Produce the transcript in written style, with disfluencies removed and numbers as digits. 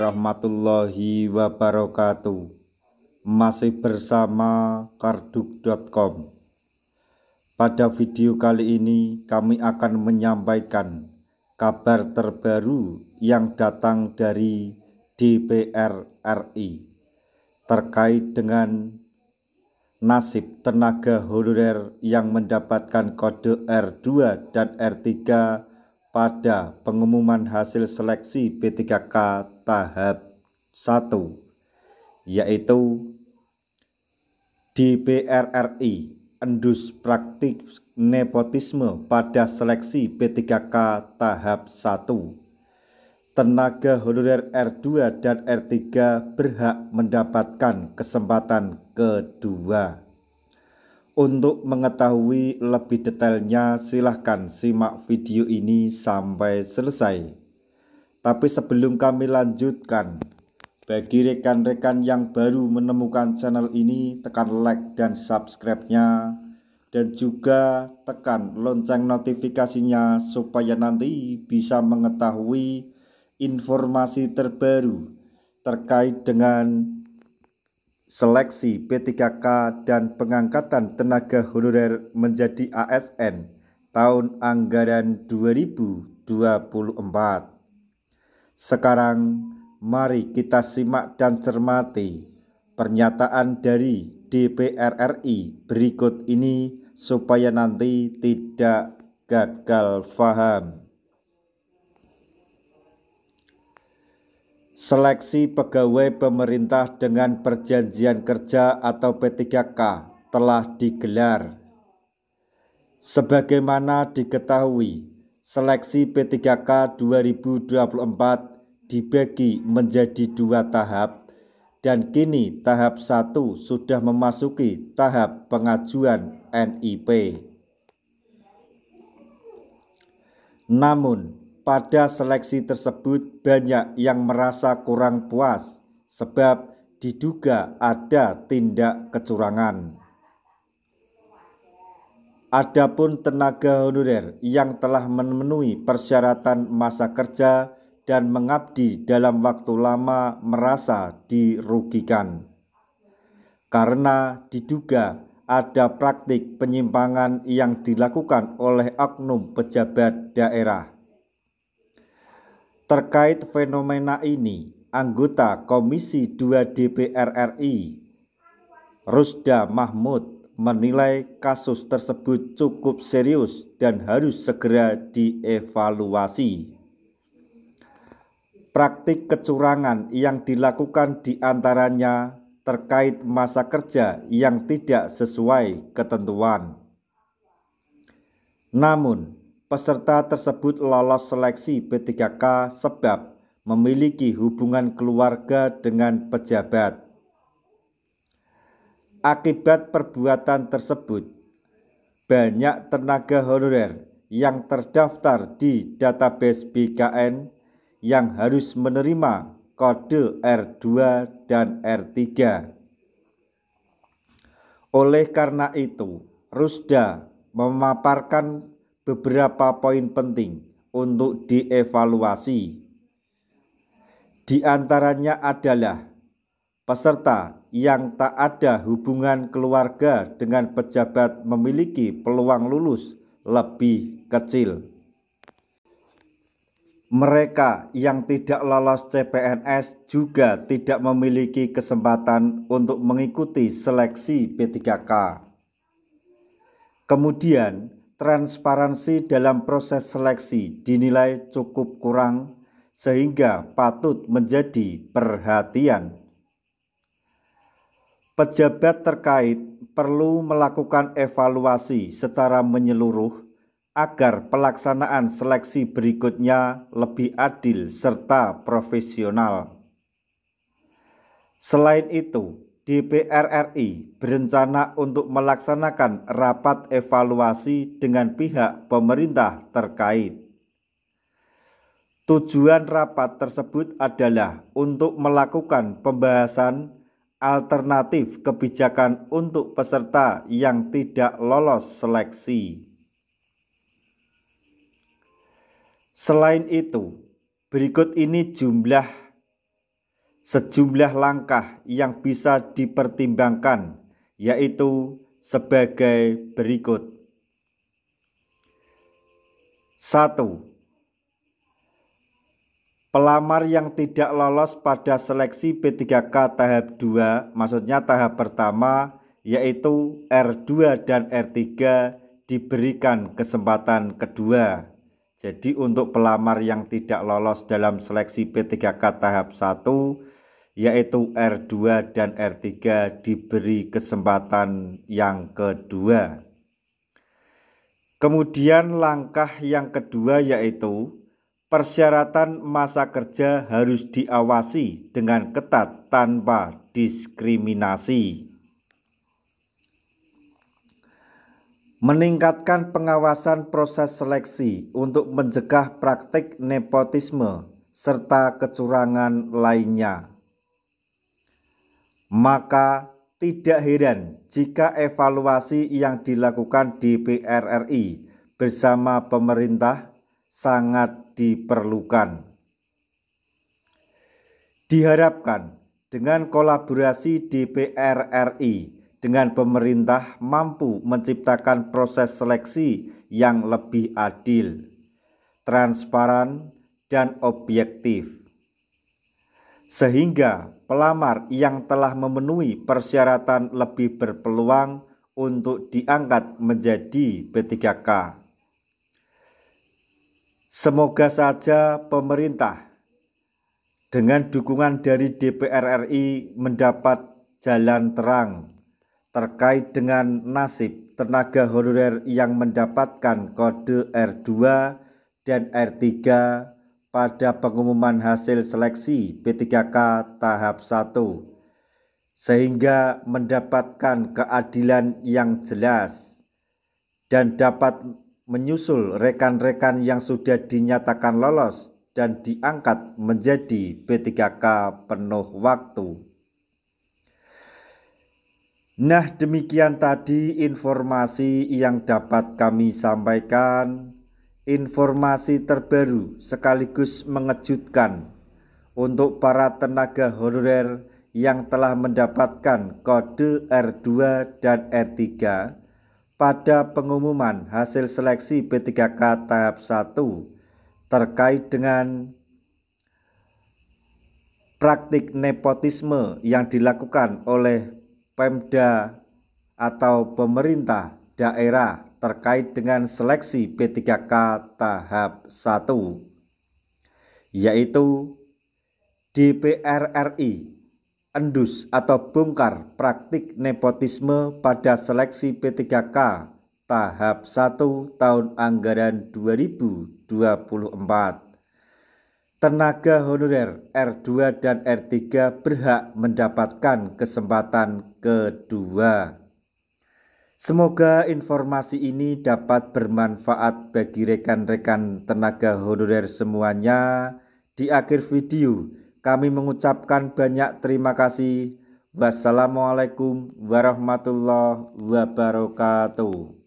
warahmatullahi wabarakatuh. Masih bersama karduk.com. Pada video kali ini kami akan menyampaikan kabar terbaru yang datang dari DPR RI terkait dengan nasib tenaga honorer yang mendapatkan kode R2 dan R3 pada pengumuman hasil seleksi P3K tahap 1, yaitu DPR RI endus praktik nepotisme pada seleksi P3K tahap 1. Tenaga honorer R2 dan R3 berhak mendapatkan kesempatan kedua. Untuk mengetahui lebih detailnya, silahkan simak video ini sampai selesai. Tapi sebelum kami lanjutkan, bagi rekan-rekan yang baru menemukan channel ini, tekan like dan subscribe-nya, dan juga tekan lonceng notifikasinya supaya nanti bisa mengetahui informasi terbaru terkait dengan seleksi P3K dan pengangkatan tenaga honorer menjadi ASN tahun anggaran 2024. Sekarang mari kita simak dan cermati pernyataan dari DPR RI berikut ini supaya nanti tidak gagal paham. Seleksi pegawai pemerintah dengan perjanjian kerja atau P3K telah digelar. Sebagaimana diketahui, seleksi P3K 2024 dibagi menjadi 2 tahap dan kini tahap 1 sudah memasuki tahap pengajuan NIP. Namun, pada seleksi tersebut banyak yang merasa kurang puas sebab diduga ada tindak kecurangan. Adapun tenaga honorer yang telah memenuhi persyaratan masa kerja dan mengabdi dalam waktu lama merasa dirugikan karena diduga ada praktik penyimpangan yang dilakukan oleh oknum pejabat daerah. Terkait fenomena ini, anggota Komisi 2 DPR RI, Rusda Mahmud, menilai kasus tersebut cukup serius dan harus segera dievaluasi. Praktik kecurangan yang dilakukan diantaranya terkait masa kerja yang tidak sesuai ketentuan. Namun, peserta tersebut lolos seleksi P3K sebab memiliki hubungan keluarga dengan pejabat. Akibat perbuatan tersebut, banyak tenaga honorer yang terdaftar di database BKN yang harus menerima kode R2 dan R3. Oleh karena itu, Rusda memaparkan beberapa poin penting untuk dievaluasi. Di antaranya adalah peserta yang tak ada hubungan keluarga dengan pejabat memiliki peluang lulus lebih kecil. Mereka yang tidak lolos CPNS juga tidak memiliki kesempatan untuk mengikuti seleksi P3K. Kemudian, transparansi dalam proses seleksi dinilai cukup kurang sehingga patut menjadi perhatian. Pejabat terkait perlu melakukan evaluasi secara menyeluruh agar pelaksanaan seleksi berikutnya lebih adil serta profesional. Selain itu, DPR RI berencana untuk melaksanakan rapat evaluasi dengan pihak pemerintah terkait. Tujuan rapat tersebut adalah untuk melakukan pembahasan alternatif kebijakan untuk peserta yang tidak lolos seleksi. Selain itu, berikut ini jumlah sejumlah langkah yang bisa dipertimbangkan, yaitu sebagai berikut. 1. Pelamar yang tidak lolos pada seleksi P3K tahap 2, maksudnya tahap pertama, yaitu R2 dan R3, diberikan kesempatan kedua. Jadi untuk pelamar yang tidak lolos dalam seleksi P3K tahap 1, yaitu R2 dan R3, diberi kesempatan yang kedua. Kemudian langkah yang kedua yaitu persyaratan masa kerja harus diawasi dengan ketat tanpa diskriminasi. Meningkatkan pengawasan proses seleksi untuk mencegah praktik nepotisme serta kecurangan lainnya. Maka tidak heran jika evaluasi yang dilakukan DPR RI bersama pemerintah sangat diperlukan. Diharapkan dengan kolaborasi DPR RI dengan pemerintah mampu menciptakan proses seleksi yang lebih adil, transparan, dan objektif, sehingga pelamar yang telah memenuhi persyaratan lebih berpeluang untuk diangkat menjadi P3K. Semoga saja pemerintah dengan dukungan dari DPR RI mendapat jalan terang terkait dengan nasib tenaga honorer yang mendapatkan kode R2 dan R3 pada pengumuman hasil seleksi P3K tahap 1, sehingga mendapatkan keadilan yang jelas dan dapat menyusul rekan-rekan yang sudah dinyatakan lolos dan diangkat menjadi P3K penuh waktu. Nah, demikian tadi informasi yang dapat kami sampaikan. Informasi terbaru sekaligus mengejutkan untuk para tenaga honorer yang telah mendapatkan kode R2 dan R3 pada pengumuman hasil seleksi P3K tahap 1 terkait dengan praktik nepotisme yang dilakukan oleh Pemda atau pemerintah daerah terkait dengan seleksi P3K tahap 1, yaitu DPR RI endus atau bongkar praktik nepotisme pada seleksi P3K tahap 1 tahun anggaran 2024. Tenaga honorer R2 dan R3 berhak mendapatkan kesempatan kedua. Semoga informasi ini dapat bermanfaat bagi rekan-rekan tenaga honorer semuanya. Di akhir video, kami mengucapkan banyak terima kasih. Wassalamualaikum warahmatullahi wabarakatuh.